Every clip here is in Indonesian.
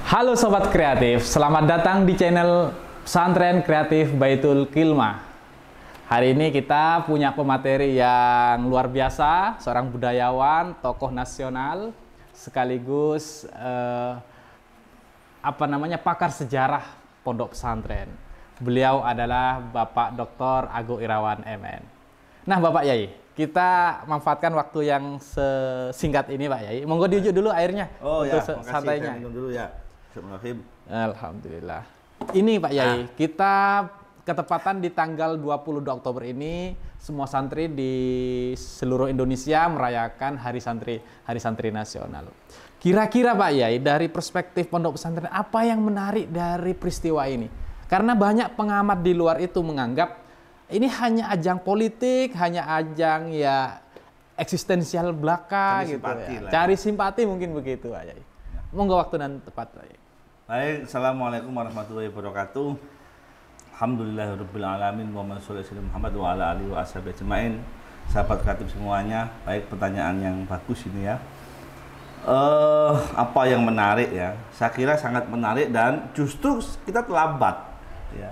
Halo Sobat Kreatif, selamat datang di channel Pesantren Kreatif Baitul Kilmah. Hari ini kita punya pemateri yang luar biasa, seorang budayawan, tokoh nasional, sekaligus pakar sejarah pondok pesantren. Beliau adalah Bapak Dr. Agung Irawan MN. Nah Bapak Yai, kita manfaatkan waktu yang sesingkat ini Pak Yai. Monggo diujuk dulu airnya. Oh ya, makasih. Santainya. Saya minum dulu ya. Alhamdulillah. Ini Pak Yai, kita ketepatan di tanggal 22 Oktober ini semua santri di seluruh Indonesia merayakan Hari Santri Nasional. Kira-kira Pak Yai, dari perspektif pondok pesantren, apa yang menarik dari peristiwa ini? Karena banyak pengamat di luar itu menganggap ini hanya ajang politik, hanya ajang ya eksistensial belaka Cari gitu simpati ya. lah. Cari simpati mungkin begitu Pak Yai. Monggo waktu dan tepat Pak Yai. Baik, Assalamualaikum warahmatullahi wabarakatuh. Alhamdulillahirrabbilalamin. Muhammad sallallahu alaihi Muhammad wa ala alihi wa ashabihi ajmain. Sahabat kreatif semuanya, baik, pertanyaan yang bagus ini ya. Apa yang menarik ya? Saya kira sangat menarik dan justru kita terlambat ya.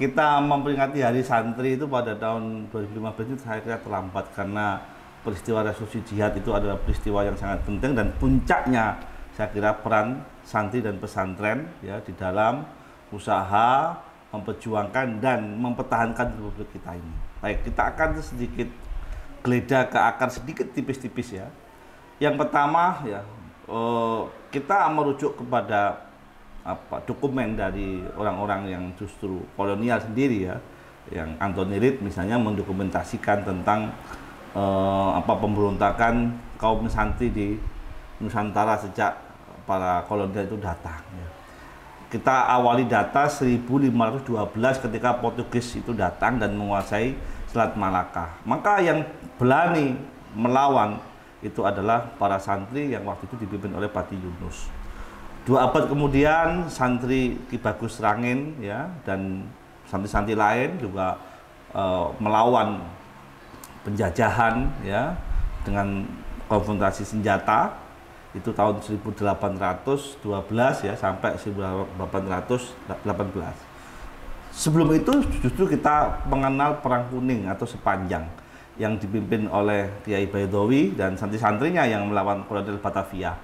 Kita memperingati Hari Santri itu pada tahun 2015 itu saya kira terlambat karena peristiwa revolusi jihad itu adalah peristiwa yang sangat penting dan puncaknya saya kira peran santri dan pesantren ya di dalam usaha memperjuangkan dan mempertahankan republik kita ini. Baik, kita akan sedikit geledah ke akar sedikit tipis-tipis ya. Yang pertama ya, kita merujuk kepada dokumen dari orang-orang yang justru kolonial sendiri ya, yang Anthony Reid misalnya mendokumentasikan tentang pemberontakan kaum santri di Nusantara sejak para kolonial itu datang ya. Kita awali data 1512 ketika Portugis itu datang dan menguasai Selat Malaka. Maka yang berani melawan itu adalah para santri yang waktu itu dipimpin oleh Pati Yunus. 2 abad kemudian santri Ki Bagus Rangin ya dan santri-santri lain juga melawan penjajahan ya dengan konfrontasi senjata. Itu tahun 1812 ya sampai 1818. Sebelum itu justru kita mengenal Perang Kuning atau Sepanjang yang dipimpin oleh Kiai Baidowi dan santri-santrinya yang melawan kolonial Batavia.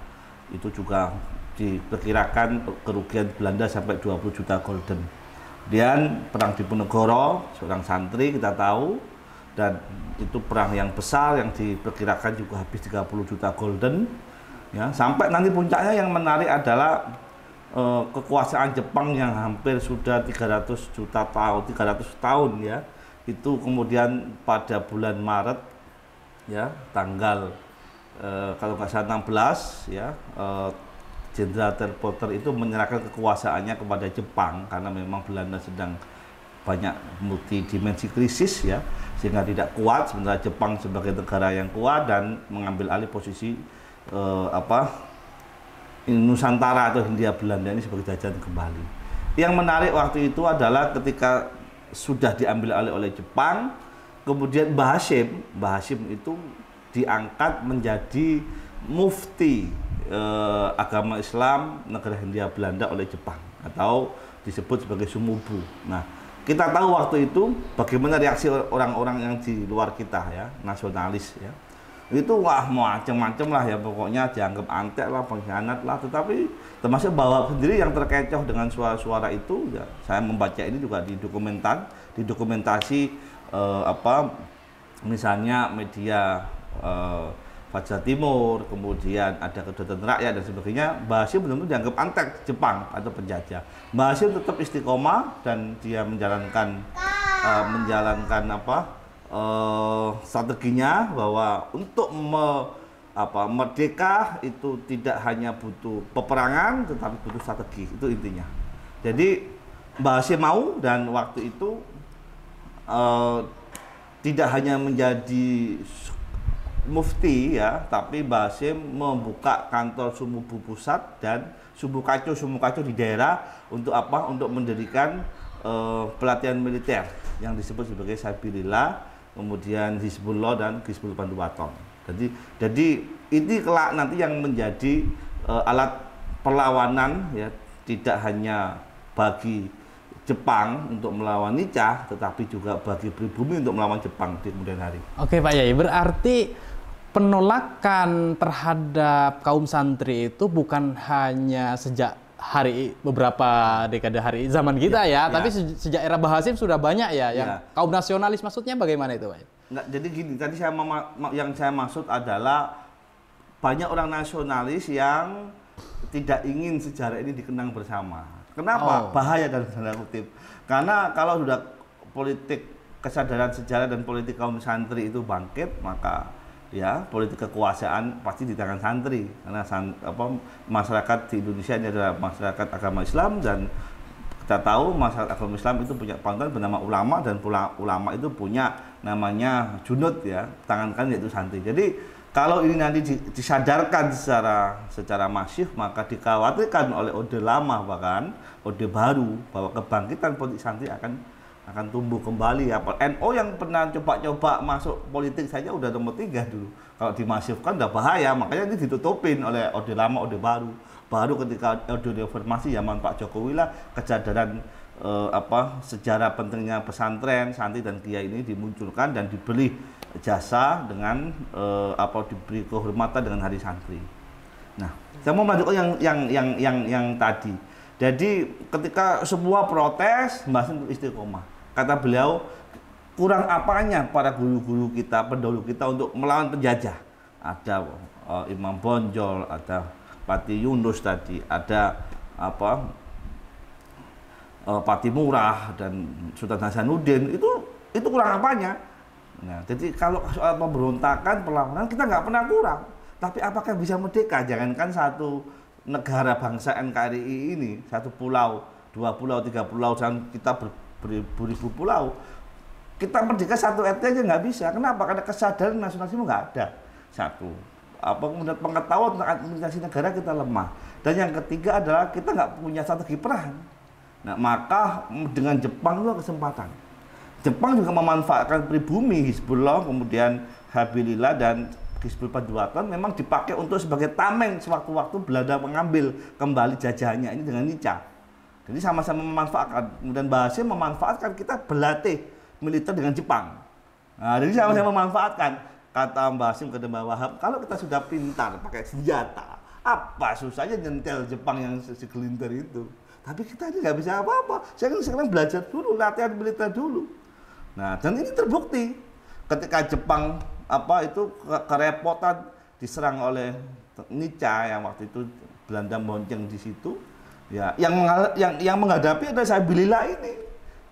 Itu juga diperkirakan kerugian Belanda sampai 20 juta gulden. Kemudian Perang Diponegoro, seorang santri kita tahu, dan itu perang yang besar yang diperkirakan juga habis 30 juta gulden. Ya, sampai nanti puncaknya yang menarik adalah kekuasaan Jepang yang hampir sudah 300 tahun ya. Itu kemudian pada bulan Maret ya, tanggal kalau nggak salah 16 ya, Jenderal Terporter itu menyerahkan kekuasaannya kepada Jepang karena memang Belanda sedang banyak multidimensi krisis ya, sehingga tidak kuat, sementara Jepang sebagai negara yang kuat dan mengambil alih posisi Nusantara atau Hindia Belanda ini sebagai jajahan kembali. Yang menarik waktu itu adalah ketika sudah diambil alih oleh Jepang, kemudian Mbah Hashim itu diangkat menjadi mufti agama Islam negara Hindia Belanda oleh Jepang atau disebut sebagai Sumubu. Nah, kita tahu waktu itu bagaimana reaksi orang-orang yang di luar kita ya, nasionalis ya. Itu wah macam-macam lah ya, pokoknya dianggap antek lah, pengkhianat lah, tetapi termasuk bahwa sendiri yang terkecoh dengan suara-suara itu ya, saya membaca ini juga didokumentasi misalnya media Fajar Timur, kemudian ada Kedaulatan Rakyat dan sebagainya. Mbah Hashim benar-benar dianggap antek Jepang atau penjajah. Mbah Hashim tetap istiqomah dan dia menjalankan strateginya bahwa untuk merdeka itu tidak hanya butuh peperangan tetapi butuh strategi, itu intinya. Jadi Mbah Hashim mau, dan waktu itu tidak hanya menjadi mufti ya, tapi Mbah Hashim membuka kantor Sumubu pusat dan Sumukaco di daerah untuk untuk mendirikan pelatihan militer yang disebut sebagai Sabilillah, kemudian Hizbullah dan Hizbul Bantu Waton. Jadi ini kelak nanti yang menjadi alat perlawanan ya tidak hanya bagi Jepang untuk melawan Nica, tetapi juga bagi pribumi untuk melawan Jepang di kemudian hari. Oke Pak Yai, berarti penolakan terhadap kaum santri itu bukan hanya sejak beberapa dekade hari zaman kita ya, tapi sejak era Bahasim sudah banyak ya, yang kaum nasionalis. Maksudnya bagaimana itu Pak? Enggak, jadi gini, tadi yang saya maksud adalah banyak orang nasionalis yang tidak ingin sejarah ini dikenang bersama. Kenapa? Bahaya dalam tanda kutip. Karena kalau sudah politik kesadaran sejarah dan politik kaum santri itu bangkit, maka ya politik kekuasaan pasti di tangan santri. Karena masyarakat di Indonesia ini adalah masyarakat agama Islam, dan kita tahu masyarakat agama Islam itu punya panutan bernama ulama, dan ulama itu punya namanya junud ya, tangan kanan yaitu santri. Jadi kalau ini nanti disadarkan secara masif, maka dikhawatirkan oleh Orde Lama bahkan Orde Baru bahwa kebangkitan politik santri akan tumbuh kembali. NU yang pernah coba-coba masuk politik saja udah nomor 3 dulu. Kalau dimasifkan udah bahaya, makanya ini ditutupin oleh Orde Lama, Orde Baru. Baru ketika Orde Reformasi zaman Pak Jokowi lah kesadaran sejarah pentingnya pesantren, santri dan kiai ini dimunculkan dan diberi jasa dengan diberi kehormatan dengan Hari Santri. Nah, saya mau melanjutkan yang tadi. Jadi ketika semua protes, Mbah Sim istiqomah. Kata beliau, kurang apanya para guru-guru kita, pendahulu kita untuk melawan penjajah. Ada Imam Bonjol, ada Pati Yunus tadi, ada Pati Murah dan Sultan Hasanuddin. Itu kurang apanya. Nah, jadi kalau soal pemberontakan, perlawanan kita nggak pernah kurang. Tapi apakah bisa merdeka? Jangankan satu negara bangsa NKRI ini, satu pulau, 2 pulau, 3 pulau, dan kita beribu pulau. Kita merdeka satu RT aja nggak bisa. Kenapa? Karena kesadaran nasionalisme nggak ada. Satu. Kemudian pengetahuan tentang administrasi negara kita lemah. Dan yang ketiga adalah kita nggak punya strategi perang. Nah, maka dengan Jepang itu kesempatan. Jepang juga memanfaatkan pribumi Hizbullah, kemudian Habilillah dan Hizbul Padwaton memang dipakai untuk sebagai tameng sewaktu-waktu Belanda mengambil kembali jajahannya ini dengan Nica. Jadi sama-sama memanfaatkan. Kemudian Bahasim memanfaatkan kita berlatih militer dengan Jepang. Nah, jadi sama-sama memanfaatkan. Kata Bahasim ke Mbah Wahab, kalau kita sudah pintar pakai senjata, apa susahnya nyentel Jepang yang segelintir itu. Tapi kita ini nggak bisa apa-apa. Saya kan sekarang belajar dulu, latihan militer dulu. Nah, dan ini terbukti ketika Jepang kerepotan diserang oleh Nica yang waktu itu Belanda bonceng di situ, ya yang menghadapi adalah Sabilillah ini,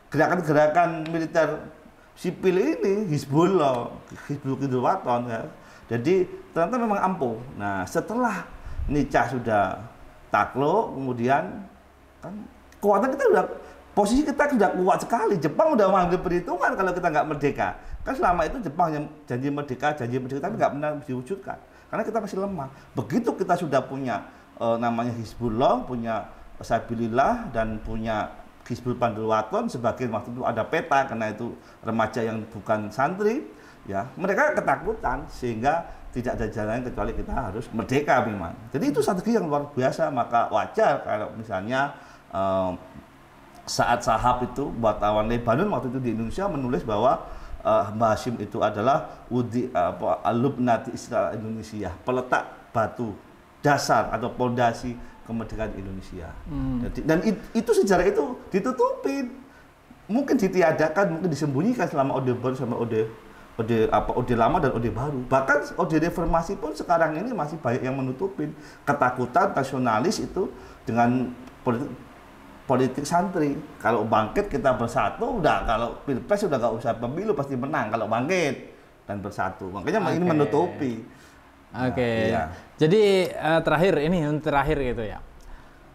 gerakan-gerakan militer sipil ini, Hizbullah, Hizbul Padwaton ya. Jadi ternyata memang ampuh. Nah, setelah Nica sudah takluk, kemudian kan kekuatan kita posisi kita sudah kuat sekali. Jepang udah mengambil perhitungan kalau kita nggak merdeka. Kan selama itu Jepang yang janji merdeka, tapi nggak pernah diwujudkan. Karena kita masih lemah. Begitu kita sudah punya namanya Hizbullah, punya Sabilillah, dan punya Hizbul Padwaton, sebagian waktu itu ada peta karena itu remaja yang bukan santri, ya mereka ketakutan sehingga tidak ada jalan kecuali kita harus merdeka memang. Jadi itu strategi yang luar biasa. Maka wajar kalau misalnya saat Sahab itu wartawan Lebanon waktu itu di Indonesia menulis bahwa Mbah Sim itu adalah alumnati Israel Indonesia, peletak batu dasar atau pondasi kemerdekaan Indonesia. Dan itu sejarah itu ditutupin, mungkin ditiadakan, mungkin disembunyikan selama Orde Baru sama Orde Lama dan Orde Baru. Bahkan Orde Reformasi pun sekarang ini masih banyak yang menutupin ketakutan nasionalis itu dengan politik santri. Kalau bangkit kita bersatu, udah kalau pilpres udah gak usah pemilu pasti menang kalau bangkit dan bersatu. Makanya ini menutupi. Iya. Jadi terakhir gitu ya.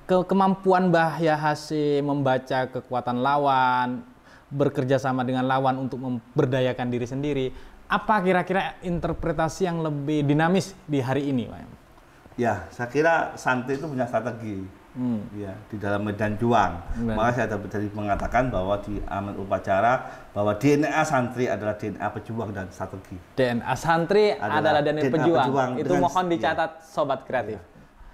Kemampuan Mbah Hasim membaca kekuatan lawan, bekerja sama dengan lawan untuk memberdayakan diri sendiri. Apa kira-kira interpretasi yang lebih dinamis di hari ini, Pak? Ya, saya kira santri itu punya strategi. Ya, di dalam medan juang. Maka saya tadi mengatakan bahwa di amal upacara bahwa DNA santri adalah DNA pejuang dan strategi. DNA santri adalah DNA pejuang. Itu mohon dicatat Sobat Kreatif.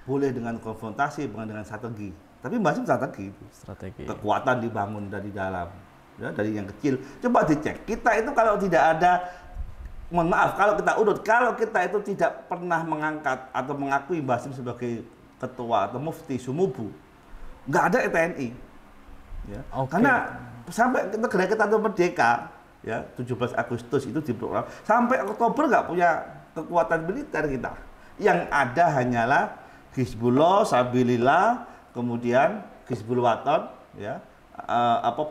boleh dengan konfrontasi, bukan dengan strategi. Tapi Mbah Sim strategi itu. Strategi. Kekuatan dibangun dari dalam, ya, dari yang kecil. Coba dicek. Kita itu kalau tidak ada, mohon maaf, kalau kita urut, kalau kita itu tidak pernah mengangkat atau mengakui Mbah Sim sebagai ketua atau mufti Sumubu, nggak ada TNI. Ya. Karena sampai negara kita itu merdeka, ya 17 Agustus itu diprogram, sampai Oktober nggak punya kekuatan militer kita. Yang ada hanyalah Hizbullah, Sabilillah, kemudian Hizbul Waton, ya,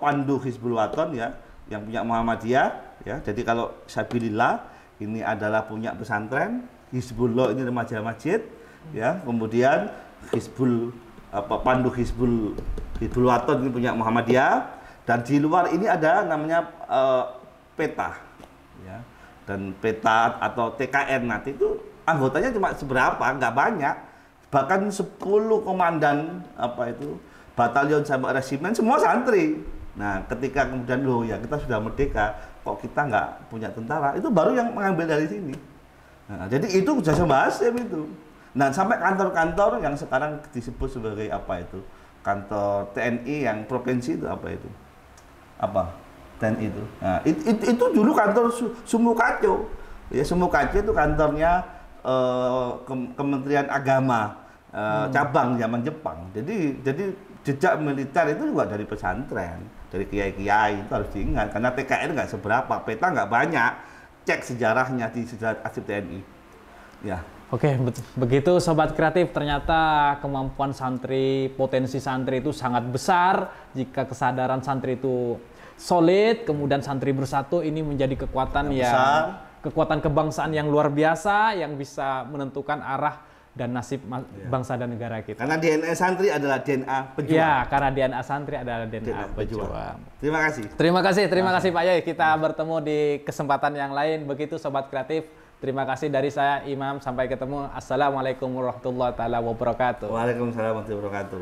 Pandu Hizbul Waton, ya, yang punya Muhammadiyah, ya. Jadi kalau Sabilillah ini adalah punya pesantren, Hizbullah ini remaja masjid, ya. Kemudian Pandu Hizbul Waton ini punya Muhammadiyah, dan di luar ini ada namanya PETA, ya. Dan PETA atau TKN nanti itu anggotanya cuma seberapa, nggak banyak. Bahkan 10 komandan batalion sampai resimen semua santri. Nah, ketika kemudian loh ya kita sudah merdeka, kok kita nggak punya tentara, itu baru yang mengambil dari sini. Nah, jadi itu jasa Mbah Sim itu. Nah, sampai kantor-kantor yang sekarang disebut sebagai kantor TNI yang provinsi itu TNI itu. Nah, itu dulu kantor Sumukaco. Ya, Sumukaco itu kantornya Kementerian Agama cabang zaman Jepang. Jadi jejak militer itu juga dari pesantren, dari kiai-kiai, itu harus diingat. Karena TKN nggak seberapa, PETA nggak banyak. Cek sejarahnya di sejarah arsip TNI. Ya. Oke, begitu Sobat Kreatif, ternyata kemampuan santri, potensi santri itu sangat besar. Jika kesadaran santri itu solid, kemudian santri bersatu, ini menjadi kekuatan kekuatan kebangsaan yang luar biasa, yang bisa menentukan arah dan nasib bangsa dan negara kita. Karena DNA santri adalah DNA pejuang. Ya, karena DNA santri adalah DNA pejuang. Terima kasih. Terima kasih Pak Yai. Kita bertemu di kesempatan yang lain. Begitu Sobat Kreatif. Terima kasih dari saya Imam. Sampai ketemu. Assalamualaikum warahmatullahi wabarakatuh. Waalaikumsalam warahmatullahi wabarakatuh.